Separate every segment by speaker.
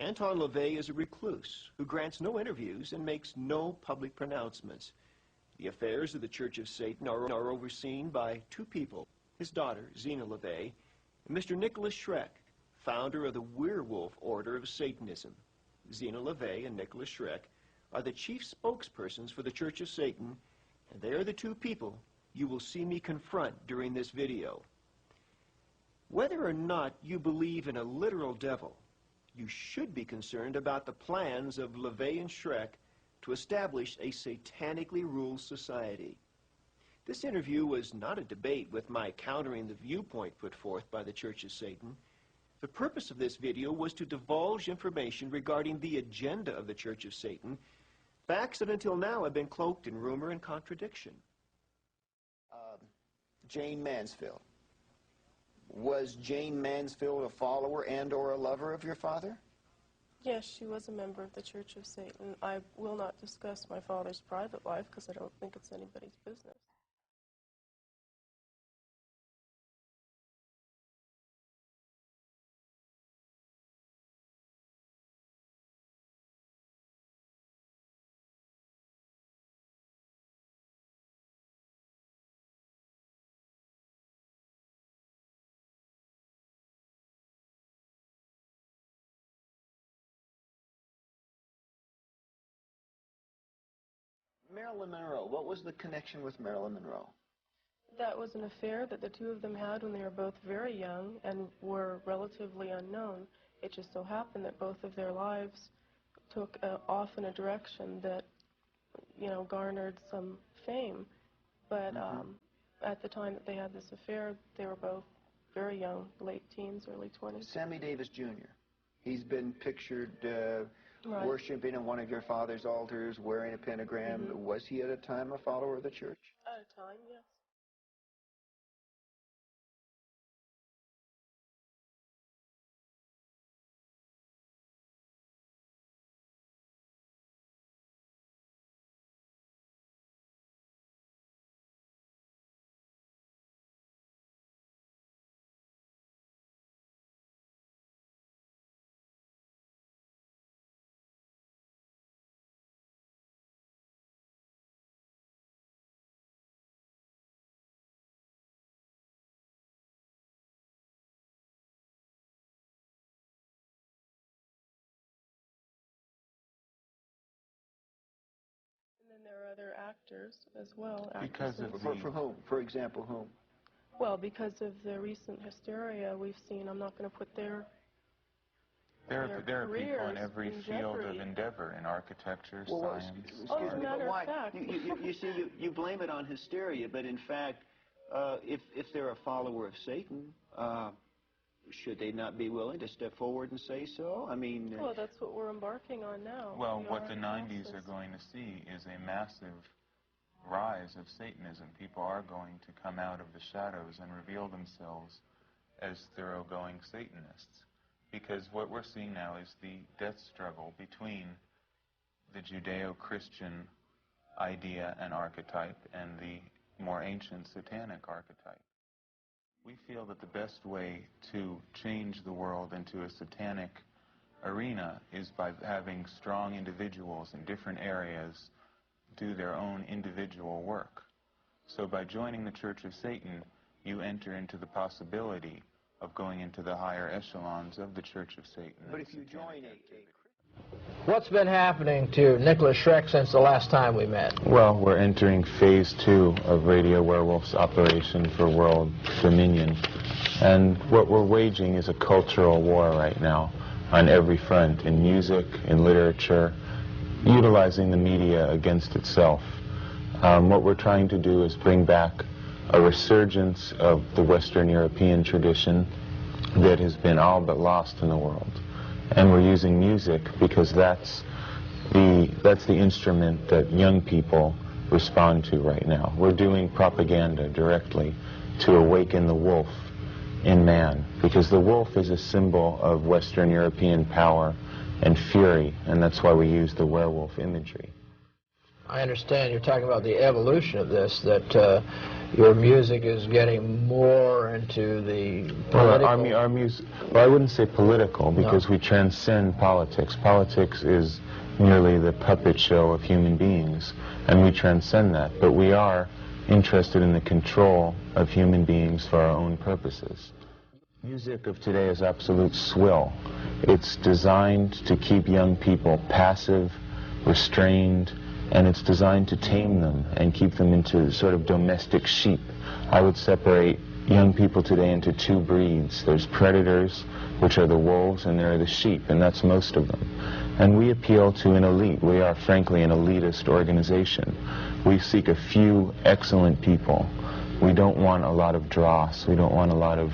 Speaker 1: Anton LaVey is a recluse who grants no interviews and makes no public pronouncements. The affairs of the Church of Satan are overseen by two people, his daughter, Zeena LaVey, and Mr. Nicolas Schreckiem, founder of the Werewolf Order of Satanism. Zeena LaVey and Nicolas Schreckiem are the chief spokespersons for the Church of Satan, and they are the two people you will see me confront during this video. Whether or not you believe in a literal devil, you should be concerned about the plans of LaVey and Schreckiem to establish a satanically ruled society. This interview was not a debate with my countering the viewpoint put forth by the Church of Satan. The purpose of this video was to divulge information regarding the agenda of the Church of Satan, facts that until now have been cloaked in rumor and contradiction.
Speaker 2: Jane Mansfield. Was Jane Mansfield a follower and or a lover of your father?
Speaker 3: Yes, she was a member of the Church of Satan. I will not discuss my father's private life because I don't think it's anybody's business.
Speaker 2: Marilyn Monroe. What was the connection with Marilyn Monroe?
Speaker 3: That was an affair that the two of them had when they were both very young and were relatively unknown. It just so happened that both of their lives took off in a direction that, you know, garnered some fame. But at the time that they had this affair, they were both very young, late teens, early 20s.
Speaker 2: Sammy Davis Jr. He's been pictured
Speaker 3: Right.
Speaker 2: worshiping at one of your father's altars, wearing a pentagram. Was he at a time a follower of the church?
Speaker 3: At a time, yes. And then there are other actors as well.
Speaker 4: Because of
Speaker 2: For whom? For example, whom?
Speaker 3: Well, because of the recent hysteria we've seen, I'm not going to put their
Speaker 4: There are people in every
Speaker 3: in
Speaker 4: field
Speaker 3: jeopardy.
Speaker 4: of endeavor, in architecture,
Speaker 2: Well,
Speaker 4: science.
Speaker 3: Oh, as a matter of fact.
Speaker 1: You see, you blame it on hysteria, but in fact, if they're a follower of Satan, should they not be willing to step forward and say so? I mean...
Speaker 3: Well, that's what we're embarking on now.
Speaker 4: Well,
Speaker 3: We
Speaker 4: what
Speaker 3: are
Speaker 4: the
Speaker 3: in
Speaker 4: 90s
Speaker 3: process.
Speaker 4: are going to see is a massive rise of Satanism. People are going to come out of the shadows and reveal themselves as thoroughgoing Satanists. Because what we're seeing now is the death struggle between the Judeo-Christian idea and archetype and the more ancient satanic archetype. We feel that the best way to change the world into a satanic arena is by having strong individuals in different areas do their own individual work. So by joining the Church of Satan, you enter into the possibility of going into the higher echelons of the Church of Satan.
Speaker 2: But if you join
Speaker 5: What's been happening to Nicolas Schreckiem since the last time we met?
Speaker 4: Well, we're entering phase 2 of Radio Werewolf's operation for world dominion. And what we're waging is a cultural war right now on every front, in music, in literature, utilizing the media against itself. What we're trying to do is bring back a resurgence of the Western European tradition that has been all but lost in the world. And we're using music because that's the instrument that young people respond to right now. We're doing propaganda directly to awaken the wolf in man, because the wolf is a symbol of Western European power and fury, and that's why we use the werewolf imagery.
Speaker 5: I understand you're talking about the evolution of this, that your music is getting more into the political...
Speaker 4: Well, our music, well, I wouldn't say political, because we transcend politics. Politics is merely the puppet show of human beings, and we transcend that. But we are interested in the control of human beings for our own purposes. Music of today is absolute swill. It's designed to keep young people passive, restrained, and it's designed to tame them and keep them into sort of domestic sheep. I would separate young people today into two breeds. There's predators, which are the wolves, and there are the sheep, and that's most of them. And we appeal to an elite. We are, frankly, an elitist organization. We seek a few excellent people. We don't want a lot of dross. We don't want a lot of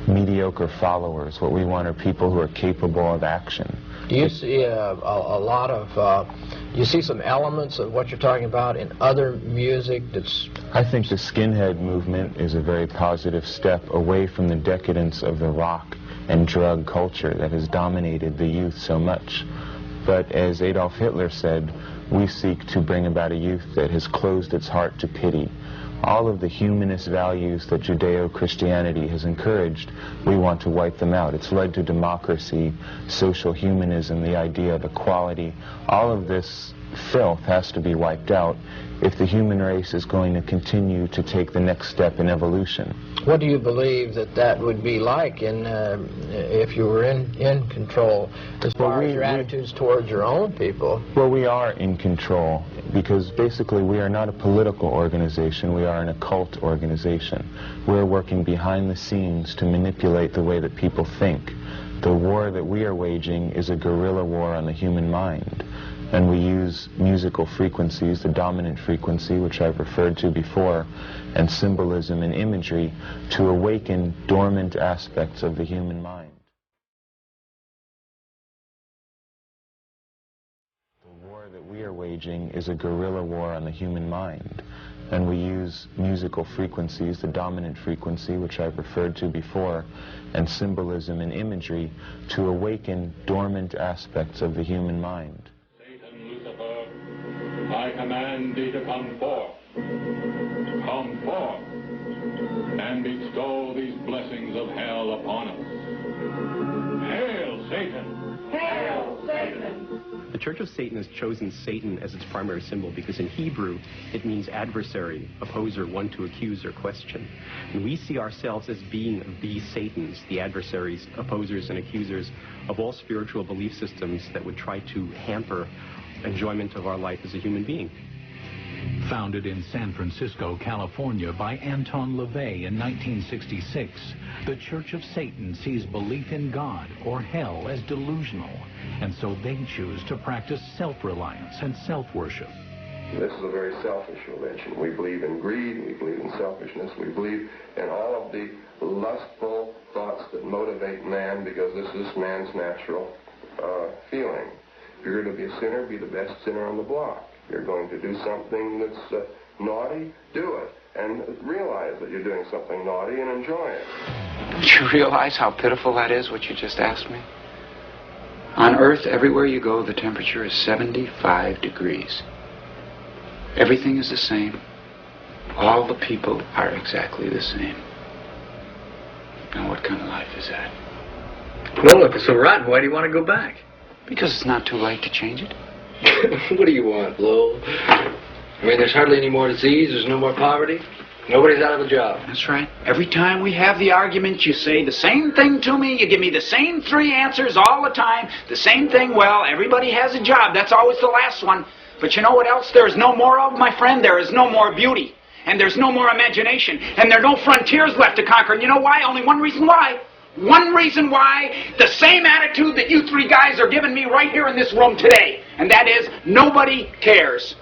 Speaker 4: mediocre followers. What we want are people who are capable of action.
Speaker 5: Do you see a lot of, you see some elements of what you're talking about in other music that's...
Speaker 4: I think the skinhead movement is a very positive step away from the decadence of the rock and drug culture that has dominated the youth so much. But as Adolf Hitler said, we seek to bring about a youth that has closed its heart to pity. All of the humanist values that Judeo-Christianity has encouraged, we want to wipe them out. It's led to democracy, social humanism, the idea of equality. All of this filth has to be wiped out if the human race is going to continue to take the next step in evolution.
Speaker 5: What do you believe that would be like if you were in control as far as your attitudes towards your own people?
Speaker 4: Well, we are in control because basically we are not a political organization, we are an occult organization. We're working behind the scenes to manipulate the way that people think. The war that we are waging is a guerrilla war on the human mind. And we use musical frequencies, the dominant frequency, which I've referred to before, and symbolism and imagery to awaken dormant aspects of the human mind. The war that we are waging is a guerrilla war on the human mind. And we use musical frequencies, the dominant frequency, which I've referred to before, and symbolism and imagery to awaken dormant aspects of the human mind.
Speaker 6: I command thee to come forth, and bestow these blessings of hell upon us. Hail, Satan!
Speaker 7: Hail, Satan!
Speaker 8: The Church of Satan has chosen Satan as its primary symbol because in Hebrew it means adversary, opposer, one to accuse or question. And we see ourselves as being the Satans, the adversaries, opposers, and accusers of all spiritual belief systems that would try to hamper enjoyment of our life as a human being.
Speaker 9: Founded in San Francisco, California by Anton LaVey in 1966, the Church of Satan sees belief in God or hell as delusional, and so they choose to practice self-reliance and self-worship.
Speaker 10: This is a very selfish religion. We believe in greed, we believe in selfishness, we believe in all of the lustful thoughts that motivate man because this is man's natural feeling. If you're going to be a sinner, be the best sinner on the block. If you're going to do something that's naughty, do it. And realize that you're doing something naughty and enjoy it.
Speaker 11: Do you realize how pitiful that is, what you just asked me? On Earth, everywhere you go, the temperature is 75 degrees. Everything is the same. All the people are exactly the same. Now, what kind of life is that?
Speaker 12: Well, look, it's so rotten. Why do you want to go back?
Speaker 11: Because it's not too late to change it.
Speaker 12: What do you want, Lowell? I mean, there's hardly any more disease, there's no more poverty, nobody's out of a job.
Speaker 11: That's right. Every time we have the argument, you say the same thing to me, you give me the same three answers all the time, the same thing, well, everybody has a job, that's always the last one. But you know what else there is no more of, my friend? There is no more beauty, and there's no more imagination, and there are no frontiers left to conquer, and you know why? Only one reason why. One reason why, the same attitude that you three guys are giving me right here in this room today, and that is nobody cares.